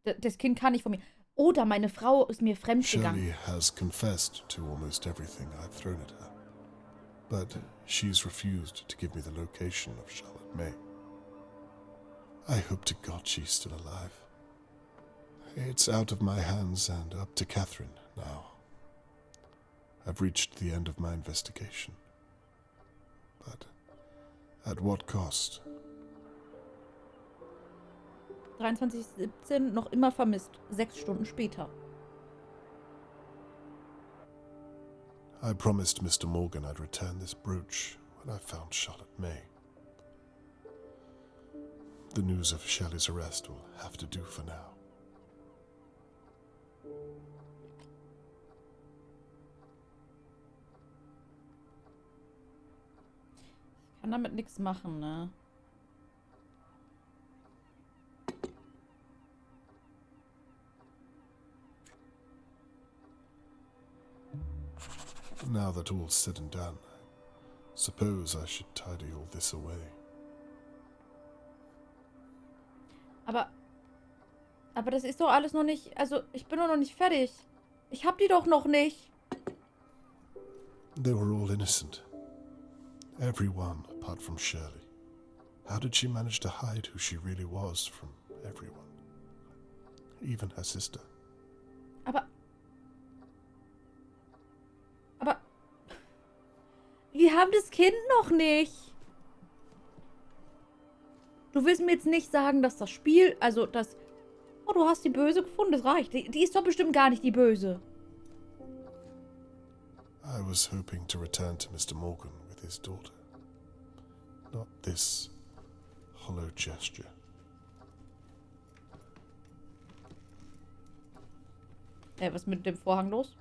Das Kind kann nicht von mir. Oder meine Frau ist mir fremdgegangen. Shirley has confessed to almost everything I've thrown at her. But she's refused to give me the location of Charlotte May. I hope to God she's still alive. It's out of my hands and up to Catherine now. I've reached the end of my investigation. But at what cost? 23:17, noch immer vermisst. 6 Stunden später. I promised Mr. Morgan I'd return this brooch when I found Charlotte May. The news of Shelley's arrest will have to do for now. Ich kann damit nichts machen, ne? Now that all's said and done, I suppose I should tidy all this away. Aber das ist doch alles noch nicht... Also, ich bin doch noch nicht fertig. Ich hab die doch noch nicht. They were all innocent. Everyone apart from Shirley. How did she manage to hide who she really was from everyone? Even her sister. Aber... Wir haben das Kind noch nicht. Du willst mir jetzt nicht sagen, dass das Spiel... Also, dass... Oh, du hast die Böse gefunden, das reicht. Die ist doch bestimmt gar nicht die Böse. I was hoping to return to Mr. Morgan with his daughter. Not this hollow gesture. Was ist mit dem Vorhang los?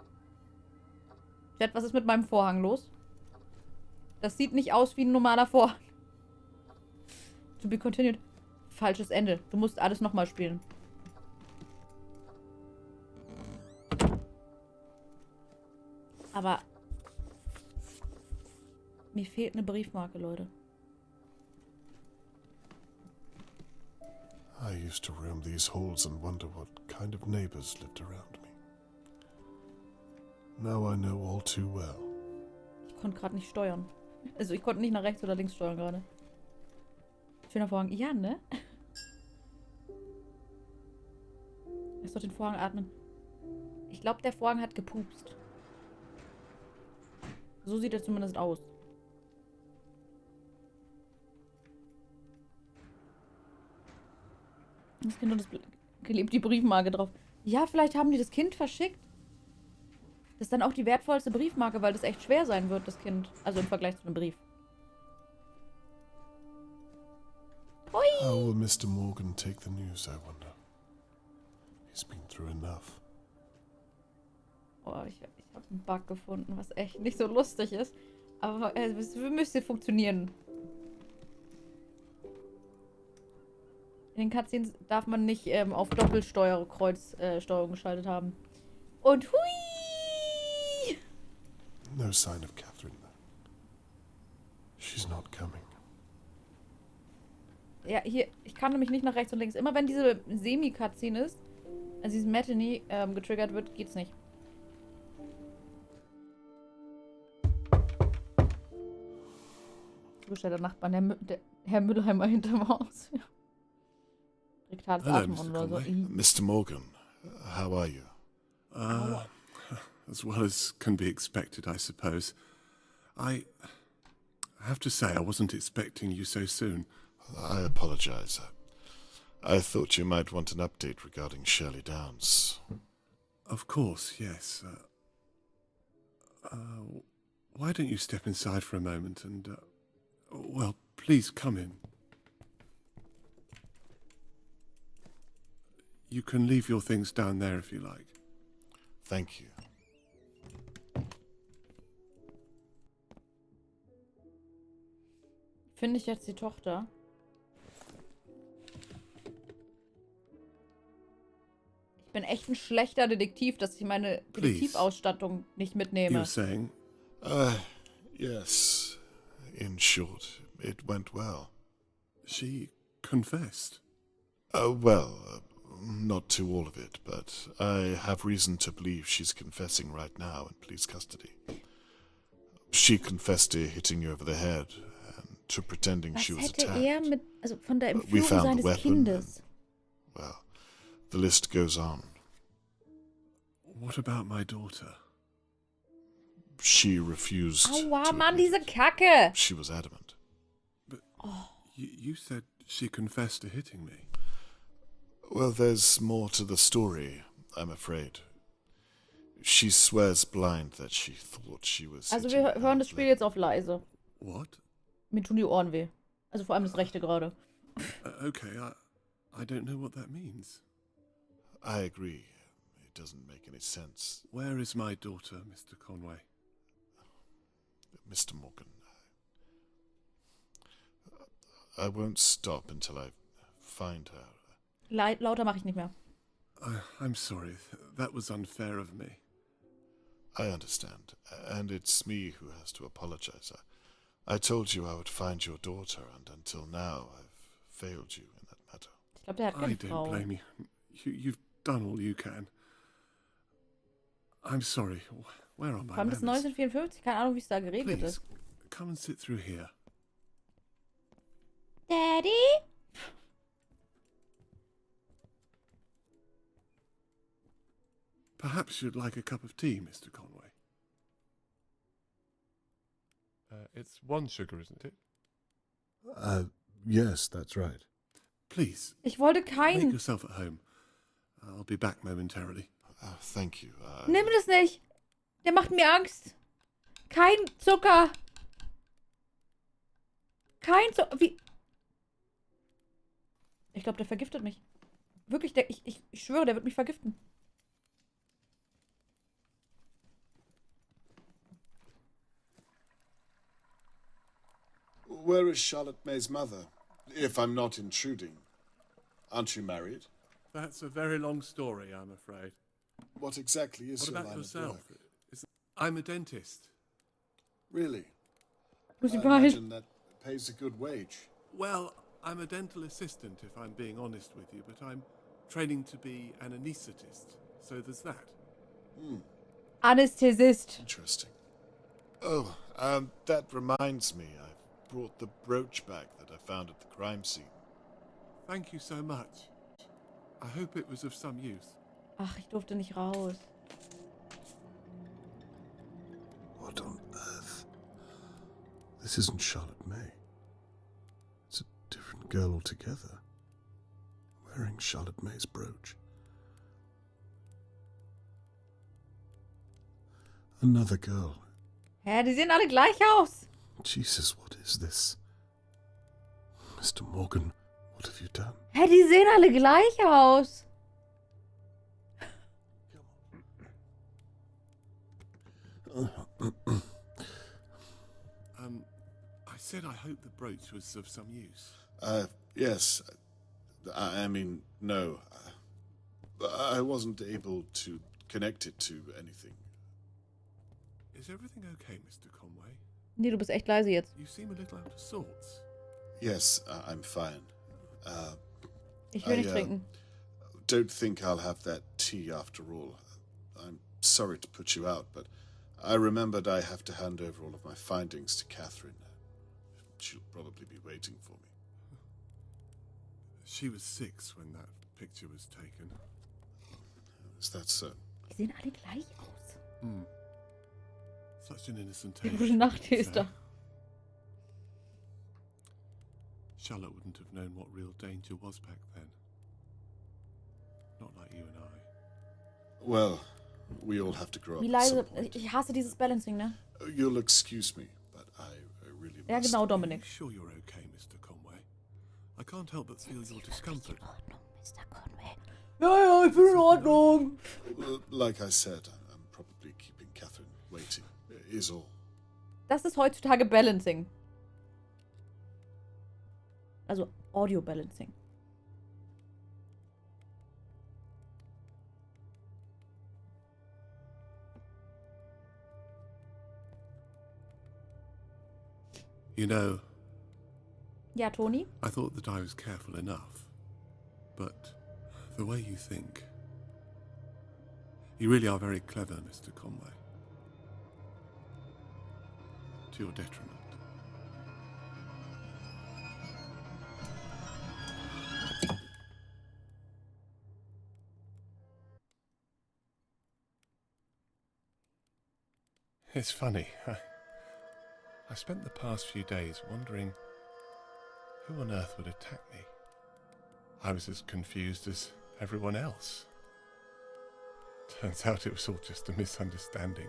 Chat, was ist mit meinem Vorhang los? Das sieht nicht aus wie ein normaler Vorhang. To be continued. Falsches Ende. Du musst alles nochmal spielen. Aber mir fehlt eine Briefmarke, Leute. I used to roam these halls and wonder what kind of neighbors lived around me. Now I know all too well. Ich konnte gerade nicht steuern. Also ich konnte nicht nach rechts oder links steuern gerade. Schöner Vorhang. Ja, ne? Lass doch den Vorhang atmen. Ich glaube, der Vorhang hat gepupst. So sieht er zumindest aus. Das Kind und das klebt die Briefmarke drauf. Ja, vielleicht haben die das Kind verschickt. Das ist dann auch die wertvollste Briefmarke, weil das echt schwer sein wird, das Kind. Also im Vergleich zu einem Brief. Hui! How will Mr. Morgan take the news, I wonder? He's been through enough. Oh, ich habe einen Bug gefunden, was echt nicht so lustig ist. Aber es müsste funktionieren. In den Cutscenes darf man nicht auf Doppelsteuerung geschaltet haben. Und hui! No sign of Catherine, though. She's not coming. Ja, hier, ich kann nämlich nicht nach rechts und links. Immer wenn diese Semi-Cutscene ist, also dieses Matinee getriggert wird, geht's nicht. Du bist ja der Nachbar, der Herr Müllheimer hinterm Haus. Ja. Rektales Hello, Atmen Mr. oder so. Conway. Mr. Morgan, how are you? As well as can be expected, I suppose. I have to say I wasn't expecting you so soon. I apologize. I thought you might want an update regarding Shirley Downs. Of course, yes. Why don't you step inside for a moment and, well, please come in. You can leave your things down there if you like. Thank you. Finde ich jetzt die Tochter? Ich bin echt ein schlechter Detektiv, dass ich meine Detektivausstattung nicht mitnehme. You're saying? Yes. In short, it went well. She confessed. Well, not to all of it, but I have reason to believe she's confessing right now in police custody. She confessed to hitting you over the head and to pretending she was hätte attacked. mit, also von der We Entführung found the seines weapon. Kindes? Well, the list goes on. What about my daughter? She refused Aua, to Mann, admit diese it. Kacke! She was adamant. But you said she confessed to hitting me. Well, there's more to the story, I'm afraid. She swears blind that she thought she was Also hitting wir hören das Spiel jetzt auf leise. What? Mir tun die Ohren weh. Also vor allem das rechte gerade. Okay, I don't know what that means. I agree. It doesn't make any sense. Where is my daughter, Mr. Conway? Mr. Morgan, I won't stop until I find her. Lauter mache ich nicht mehr. I'm sorry. That was unfair of me. I understand, and it's me who has to apologize. I told you I would find your daughter, and until now I've failed you in that matter. Ich glaube, der hat keine I don't Frau. blame you. You've done all you can. I'm sorry. Where are my Vor allem das manners? 1954, keine Ahnung, wie es da geregelt Please, ist. come and sit through here. Daddy? Perhaps you'd like a cup of tea, Mr. Conway. It's one sugar, isn't it? Yes, that's right. Please, Ich wollte make keinen. yourself at home. I'll be back momentarily. Thank you. Nimm das nicht. Der macht mir Angst. Kein Zucker. Kein Zucker. Wie? Ich glaube, der vergiftet mich. Wirklich, ich schwöre, der wird mich vergiften. Where is Charlotte May's mother? If I'm not intruding. Aren't you married? That's a very long story, I'm afraid. What exactly is What your about line yourself? of work? I'm a dentist. Really? Muss I ich behalten. imagine that pays a good wage. Well, I'm a dental assistant, if I'm being honest with you, but I'm training to be an anaesthetist, so there's that. Anästhesist. Interesting. Oh, that reminds me. I've brought the brooch back that I found at the crime scene. Thank you so much. I hope it was of some use. Ach, ich durfte nicht raus. What on earth? This isn't Charlotte May. It's a different girl altogether. Wearing Charlotte May's brooch. Another girl. Hä, die sehen alle gleich aus. Jesus, what is this? Mr. Morgan, what have you done? Hä, die sehen alle gleich aus. I said I hope the brooch was of some use. Yes. I mean, no. I wasn't able to connect it to anything. Is everything okay, Mr. Conway? Nee, du bist echt leise jetzt. You seem a little out of sorts. Yes, I'm fine. Ich will nicht I, trinken. Don't think I'll have that tea after all. I'm sorry to put you out, but I remembered I have to hand over all of my findings to Catherine. She'll probably be waiting for me. She was 6 when that picture was taken. Is that so? Die sehen alle gleich aus. Such an innocent Der age. gute Nacht-Hester. Charlotte wouldn't have known what real danger was back then. Not like you and I. Well, we all have to grow Wie up at some leise. point. Ich hasse dieses Balancing, ne? You'll excuse me, but I really Ja, must. genau, Are you Dominik. sure you're okay, Mr. Conway? I can't help but feel your discomfort. Mr. Conway. Ja, ich bin in Ordnung. Like I said, I'm probably keeping Catherine waiting, is all. Das ist heutzutage Balancing. Also Audio Balancing. You know, Ja, Toni? I thought that I was careful enough. But The way you think. You really are very clever, Mr. Conway. To your detriment. It's funny. I spent the past few days wondering who on earth would attack me. I was as confused as everyone else. Turns out it was all just a misunderstanding.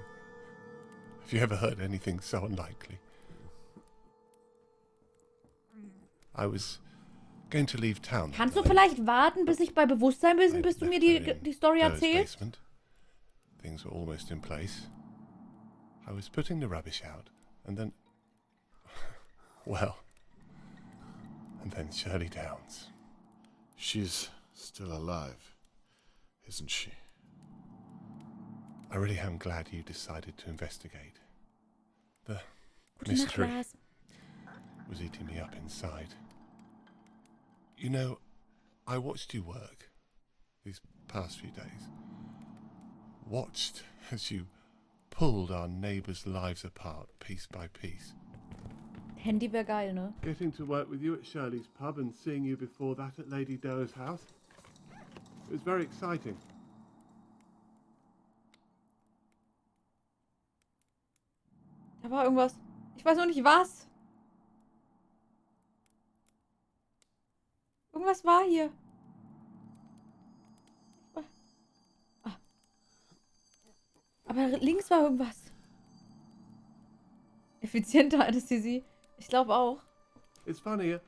Have you ever heard anything so unlikely? I was going to leave town. Kannst du vielleicht warten, bis ich bei Bewusstsein bin, bis du mir die Story erzählst? Basement. Things were almost in place. I was putting the rubbish out, and then... well... And then Shirley Downs. She's still alive, isn't she? I really am glad you decided to investigate. The Gute Nacht, mystery Lars. was eating me up inside. You know, I watched you work these past few days. Watched as you pulled our neighbours' lives apart piece by piece. Handy wäre geil, ne? Getting to work with you at Shirley's pub and seeing you before that at Lady Doe's house. It was very exciting. Da war irgendwas. Ich weiß noch nicht was. Irgendwas war hier. Ah. Aber links war irgendwas. Effiziente Anästhesie. Ich glaube auch. It's funny,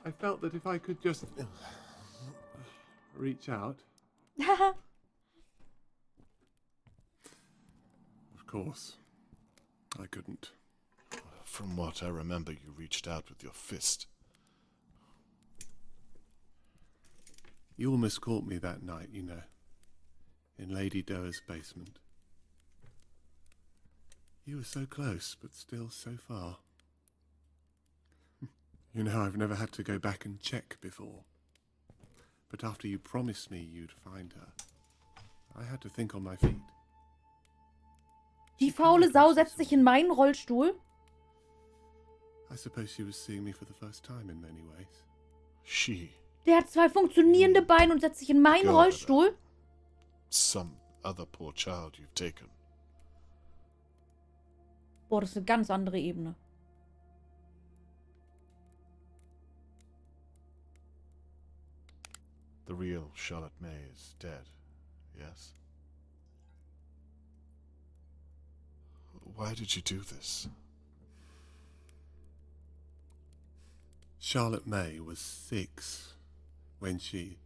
I felt that if I could just reach out. Of course, I couldn't. From what I remember, you reached out with your fist. You almost caught me that night, you know, in Lady Doe's basement. You were so close, but still so far. You know, I've never had to go back and check before. But after you promised me you'd find her, I had to think on my feet. Die faule Sau setzt sich in meinen Rollstuhl. I suppose she was seeing me for the first time in many ways. She, Der hat 2 funktionierende Beine und setzt sich in meinen Rollstuhl. some other poor child you've taken. Boah, das ist eine ganz andere Ebene. The real Charlotte May is dead, yes? Why did you do this? Charlotte May was 6 when she...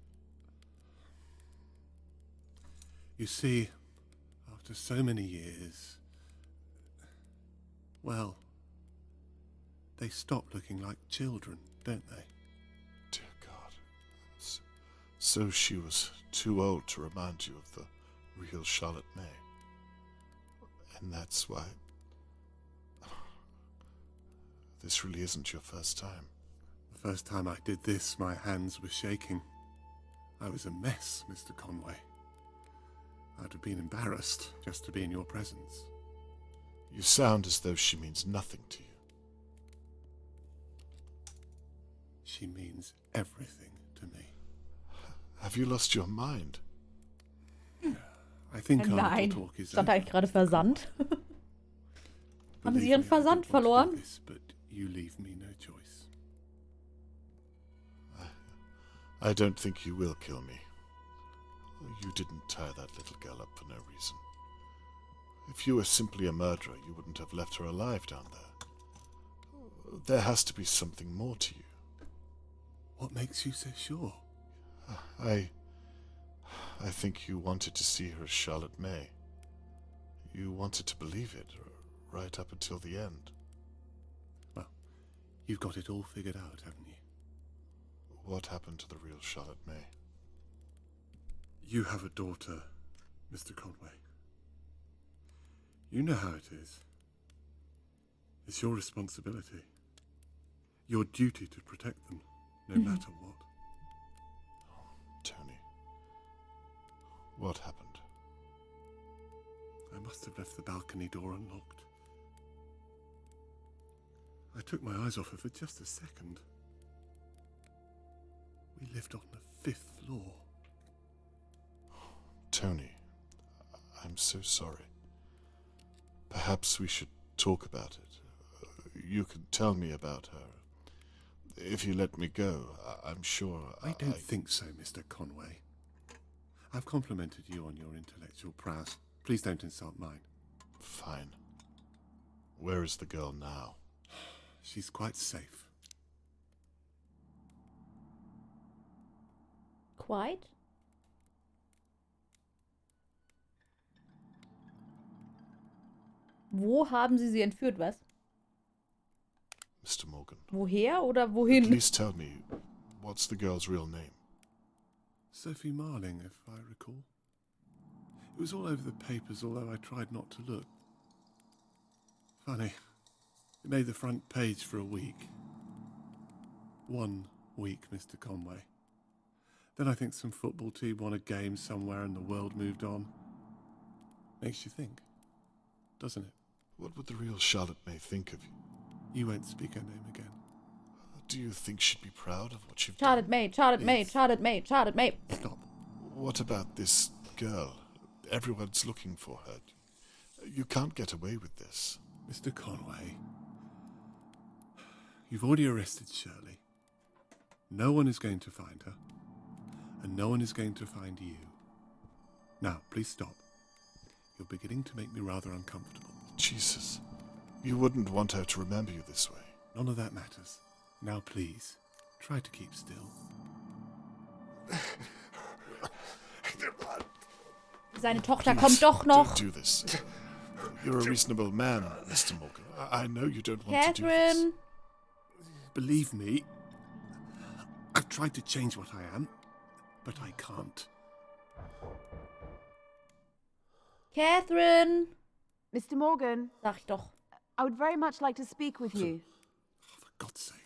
You see, after so many years... Well, they stop looking like children, don't they? Dear God. So she was too old to remind you of the real Charlotte May. And that's why... This really isn't your first time. The first time I did this, my hands were shaking. I was a mess, Mr. Conway. I'd have been embarrassed just to be in your presence. You sound as though she means nothing to you. She means everything to me. Have you lost your mind? I think our Nein. little talk is Stand over. eigentlich gerade Versand? Haben Sie Believe Ihren me, I Versand don't want to do verloren? this, but you leave me no choice. I don't think you will kill me. You didn't tie that little girl up for no reason. If you were simply a murderer, you wouldn't have left her alive down there. There has to be something more to you. What makes you so sure? I think you wanted to see her as Charlotte May. You wanted to believe it, right up until the end. Well, you've got it all figured out, haven't you? What happened to the real Charlotte May? You have a daughter, Mr. Conway. You know how it is. It's your responsibility. Your duty to protect them, no matter what. Tony, What happened? I must have left the balcony door unlocked. I took my eyes off her for just a second. We lived on the 5th floor. Tony, I'm so sorry. Perhaps we should talk about it. You can tell me about her. If you let me go, I'm sure I don't think so, Mr. Conway. I've complimented you on your intellectual prowess. Please don't insult mine. Fine. Where is the girl now? She's quite safe. Quite? Wo haben sie entführt, was? Mr. Morgan. Woher oder wohin? Please tell me, what's the girl's real name? Sophie Marling, if I recall. It was all over the papers, although I tried not to look. Funny. It made the front page for a week. 1 week, Mr. Conway. Then I think some football team won a game somewhere and the world moved on. Makes you think, doesn't it? What would the real Charlotte May think of you? You won't speak her name again. Do you think she'd be proud of what you've Charlotte done? May, Charlotte May, Yes. Charlotte May, Charlotte May. Stop. What about this girl? Everyone's looking for her. You can't get away with this. Mr. Conway, you've already arrested Shirley. No one is going to find her, and no one is going to find you. Now, please stop. You're beginning to make me rather uncomfortable. Jesus. You wouldn't want her to remember you this way. None of that matters. Now, please, try to keep still. Seine Tochter Please, kommt doch noch. Don't do this. You're a reasonable man, Mr. Morgan. I know you don't want to do this. Catherine. Believe me, I've tried to change what I am, but I can't. Catherine. Mr. Morgan, Sag ich doch. I would very much like to speak with you. For God's sake.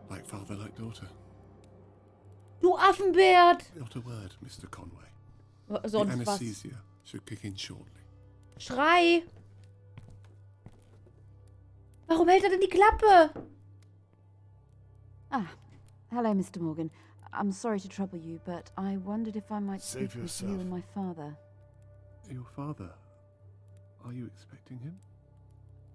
Like father, like daughter. Du Affenbärt. Not a word, Mr. Conway. The Sonst was. anesthesia should kick in shortly. Schrei. Warum hält er denn die Klappe? Ah, hello, Mr. Morgan. I'm sorry to trouble you, but I wondered if I might Save speak with yourself. you and my father. Your father? Are you expecting him?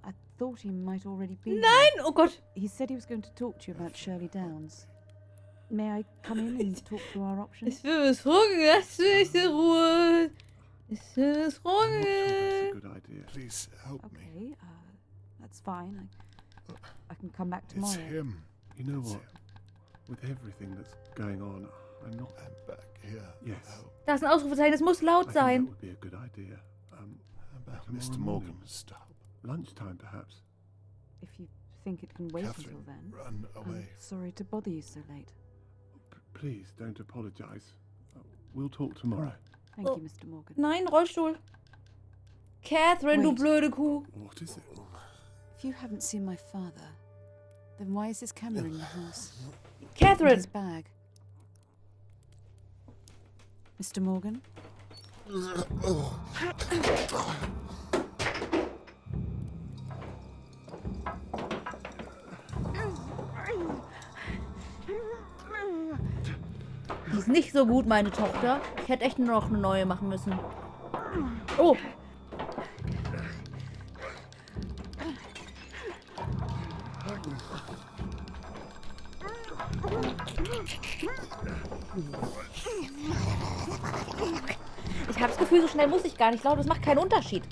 I thought he might already be here. Nein, oh Gott. He said he was going to talk to you about Shirley Downs. May I come in and talk through our options? Ich will was hungern. Lass mich in Ruhe. Ich will was I'm not sure that's a hungern. good idea. Please help me. Okay, that's fine. I can come back It's tomorrow. him. You know It's what? With everything that's going on, I'm not... I'm back here. Yes. Help. Da ist ein Ausrufezeichen, das muss I laut think that sein. would be a good idea. Mr. Tomorrow Morgan, morning. stop. Lunchtime, perhaps. If you think it can wait Catherine, until then. run away. I'm sorry to bother you so late. Please, don't apologize. We'll talk tomorrow. Thank Oh. you, Mr. Morgan. Nein, Rollstuhl. Catherine, du Wait. blöde Kuh. What is it? If you haven't seen my father, then why is his camera in the house? In Catherine. his bag. Mr. Morgan? Die ist nicht so gut, meine Tochter. Ich hätte echt nur noch eine neue machen müssen. Oh. Ich habe das Gefühl, so schnell muss ich gar nicht. Ich glaube, das macht keinen Unterschied.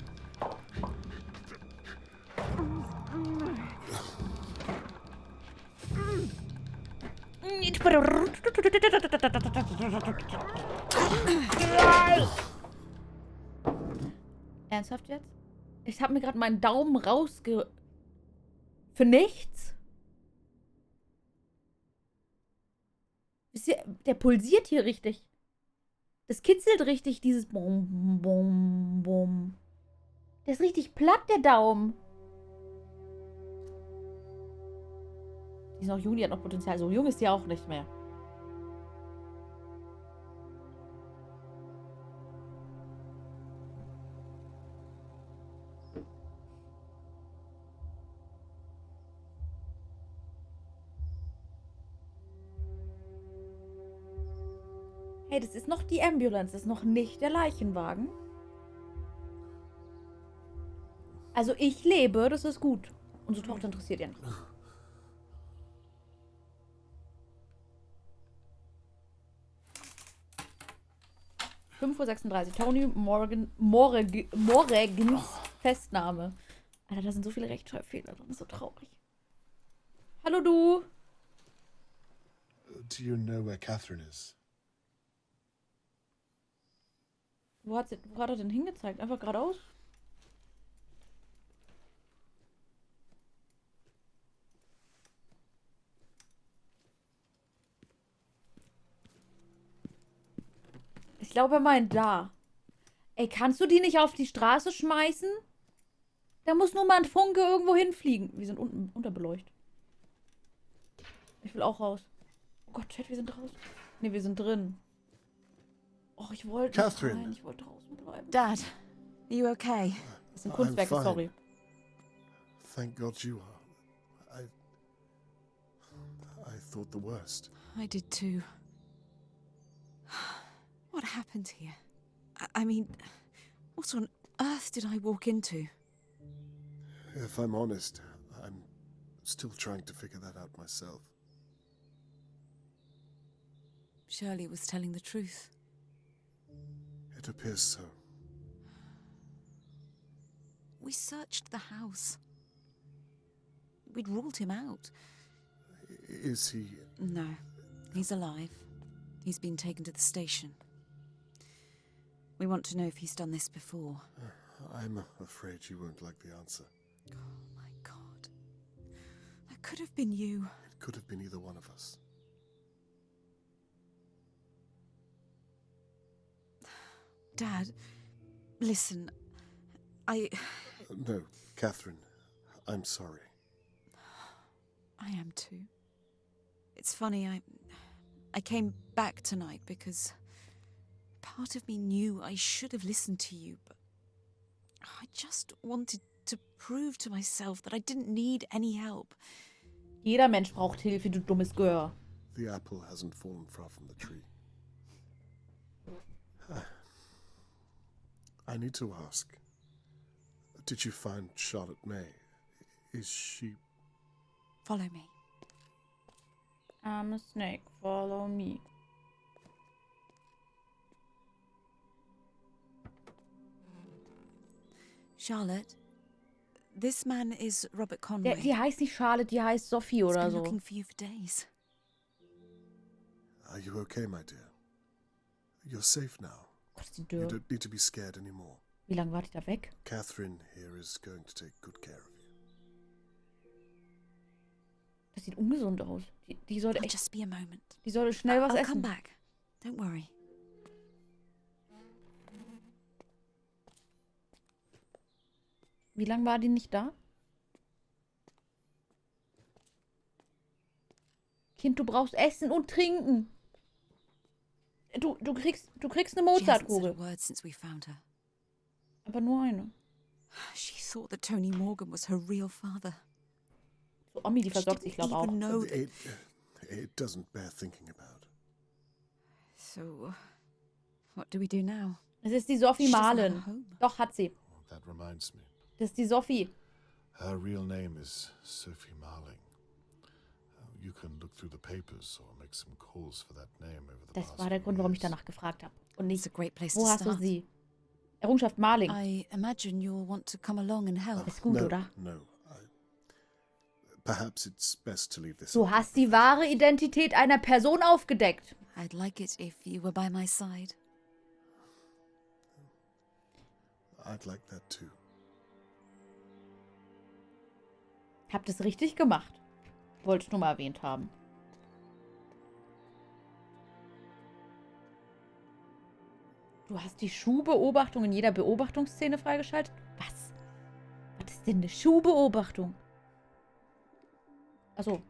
Ernsthaft jetzt? Ich habe mir gerade meinen Daumen rausge... Für nichts? Wisst ihr, der pulsiert hier richtig. Das kitzelt richtig, dieses Bum, Bum, Bum. Der ist richtig platt, der Daumen. Die ist noch jung, die hat noch Potenzial. So jung ist die auch nicht mehr. Hey, das ist noch die Ambulance, das ist noch nicht der Leichenwagen. Also ich lebe, das ist gut. Unsere Tochter interessiert ja nicht. (5:36 Uhr). Tony Morgens Festnahme. Alter, da sind so viele Rechtschreibfehler drin. Das ist so traurig. Hallo du. Do you know where Catherine is? Wo hat er denn hingezeigt? Einfach geradeaus? Ich glaube, er meint da. Ey, kannst du die nicht auf die Straße schmeißen? Da muss nur mal ein Funke irgendwo hinfliegen. Wir sind unten unterbeleuchtet. Ich will auch raus. Oh Gott, Chat, wir sind draußen. Ne, wir sind drin. Oh, ich wollte nicht rein. Ich wollte draußen bleiben. Dad, are you okay? Das sind Kunstwerke, I'm fine. sorry. Thank God you are. I thought the worst. I did too. What happened here? I mean, what on earth did I walk into? If I'm honest, I'm still trying to figure that out myself. Shirley was telling the truth. It appears so. We searched the house. We'd ruled him out. Is he... No, he's alive. He's been taken to the station. We want to know if he's done this before. I'm afraid you won't like the answer. Oh my God. That could have been you. It could have been either one of us. Dad, listen, No, Catherine, I'm sorry. I am too. It's funny, I came back tonight because part of me knew I should have listened to you, but I just wanted to prove to myself that I didn't need any help. Jeder Mensch braucht Hilfe, du dummes Gehör. The apple hasn't fallen far from the tree. I need to ask. Did you find Charlotte May? Is she... Follow me. I'm a snake, follow me. Charlotte, this man is Robert Conway. Die heißt nicht Charlotte, die heißt Sophie He's oder been so. looking for you for days. Are you okay, my dear? You're safe now. Gott, ist die You dürr. don't need to be scared anymore. Wie lange war die da weg? Catherine here is going to take good care of you. Das sieht ungesund aus. Die sollte I'll echt... just be a moment. Die sollte schnell was I'll come essen. back. Don't worry. Wie lange war die nicht da? Kind, du brauchst Essen und Trinken. Du kriegst eine She hasn't said Mozartkugel. a word since we found her. Aber nur eine. She thought that Tony Morgan was her real father. So, Omi, die She versorgt sich, didn't glaube ich, auch. even know that. It doesn't bear thinking about. So, what do we do now? Es ist die Sophie She doesn't have a Marlin. home. Doch, hat sie. Oh, that reminds me. Das ist die Sophie. Her real name is Sophie Marling. You can look through the papers or make some calls for that name over the Das past war der few Grund, warum ich years. danach gefragt habe. Und It's nicht, a great place wo to hast du start. sie? Errungenschaft Marling. I imagine you'll want to come along and help. Ist gut, no, oder? No. Perhaps it's best to leave this. Du hast die wahre Identität einer Person aufgedeckt. I'd like it if you were by my side. I'd like that too. Habt es richtig gemacht. Wollte ich nur mal erwähnt haben. Du hast die Schuhbeobachtung in jeder Beobachtungsszene freigeschaltet? Was? Was ist denn eine Schuhbeobachtung? Achso.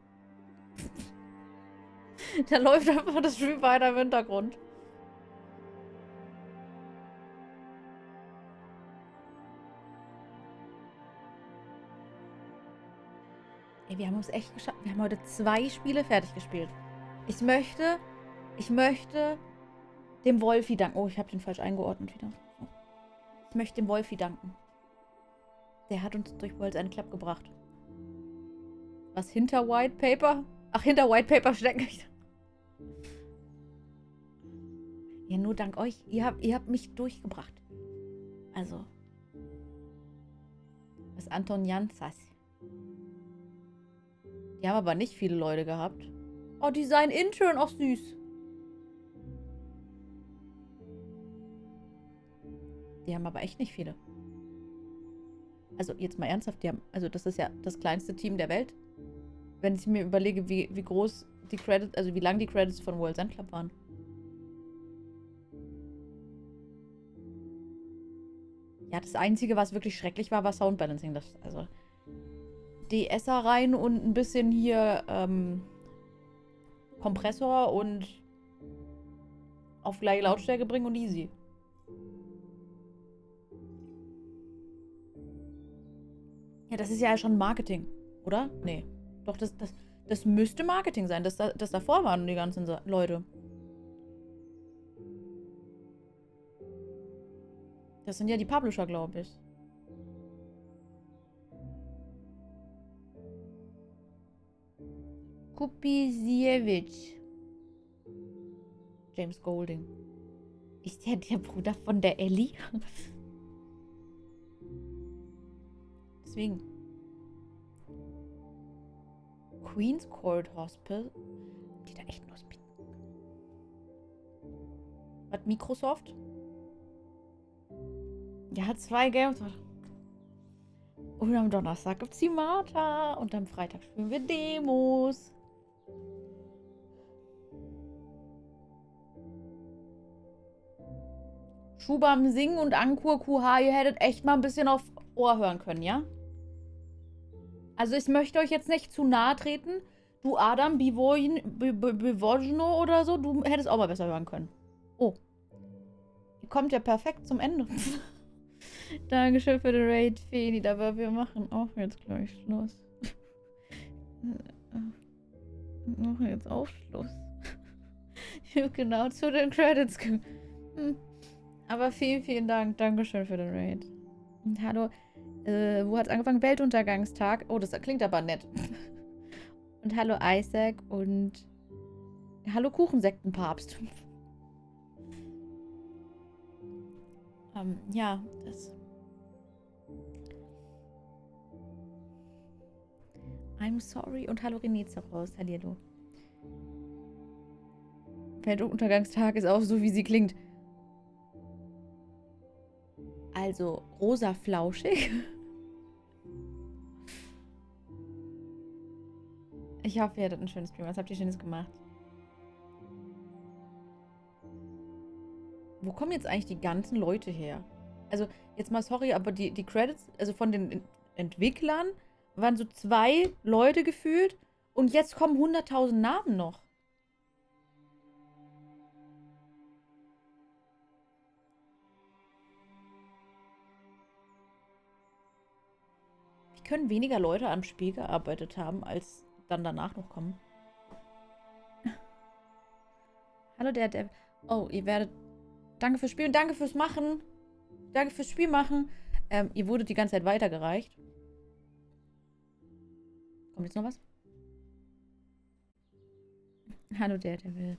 Da läuft einfach das Spiel weiter im Hintergrund. Ey, wir haben es echt geschafft. Wir haben heute 2 Spiele fertig gespielt. Ich möchte dem Wolfi danken. Oh, ich habe den falsch eingeordnet wieder. Ich möchte dem Wolfi danken. Der hat uns durch Worlds End Club gebracht. Was hinter White Paper? Ach, hinter White Paper steckt. Ja, nur dank euch. Ihr habt mich durchgebracht. Also. Was Anton Janzas. Die haben aber nicht viele Leute gehabt. Oh, die seien Intern auch süß. Die haben aber echt nicht viele. Also jetzt mal ernsthaft, also das ist ja das kleinste Team der Welt. Wenn ich mir überlege, wie groß die Credits, also wie lang die Credits von World's End Club waren. Ja, das Einzige, was wirklich schrecklich war, war Soundbalancing. Also DSer rein und ein bisschen hier Kompressor und auf gleiche Lautstärke bringen und easy. Ja, das ist ja schon Marketing, oder? Nee. Doch, das müsste Marketing sein, das davor waren die ganzen Leute. Das sind ja die Publisher, glaube ich. Kupisiewicz. James Golding. Ist der Bruder von der Ellie? Deswegen. Queen's Court Hospital. Die da echt ein Hospital. Was, Microsoft? Ja, hat 2 Games. Und am Donnerstag gibt's die Martha. Und am Freitag spielen wir Demos. Schubam Singen und Ankur QH, ihr hättet echt mal ein bisschen auf Ohr hören können, ja? Also ich möchte euch jetzt nicht zu nahe treten. Du Adam Bivojno oder so, du hättest auch mal besser hören können. Oh. Ihr kommt ja perfekt zum Ende. Dankeschön für den Raid, Feni, aber wir machen auch jetzt gleich Schluss. Wir machen jetzt auch Schluss. Ich habe genau zu den Credits Aber vielen, vielen Dank. Dankeschön für den Raid. Und hallo, wo hat's angefangen? Weltuntergangstag. Oh, das klingt aber nett. Und hallo Isaac und hallo Kuchensektenpapst. Ja, das. I'm sorry und hallo René Zeros. Hallihallo. Weltuntergangstag ist auch so, wie sie klingt. Also, rosa flauschig. Ich hoffe, ihr hattet ein schönes Stream. Was habt ihr Schönes gemacht? Wo kommen jetzt eigentlich die ganzen Leute her? Also, jetzt mal sorry, aber die Credits, also von den Entwicklern, waren so 2 Leute gefühlt und jetzt kommen 100.000 Namen noch. Wie können weniger Leute am Spiel gearbeitet haben, als dann danach noch kommen? Hallo, der. Oh, ihr werdet. Danke fürs Spielen, danke fürs Machen. Danke fürs Spiel machen. Ihr wurdet die ganze Zeit weitergereicht. Kommt jetzt noch was? Hallo, der will.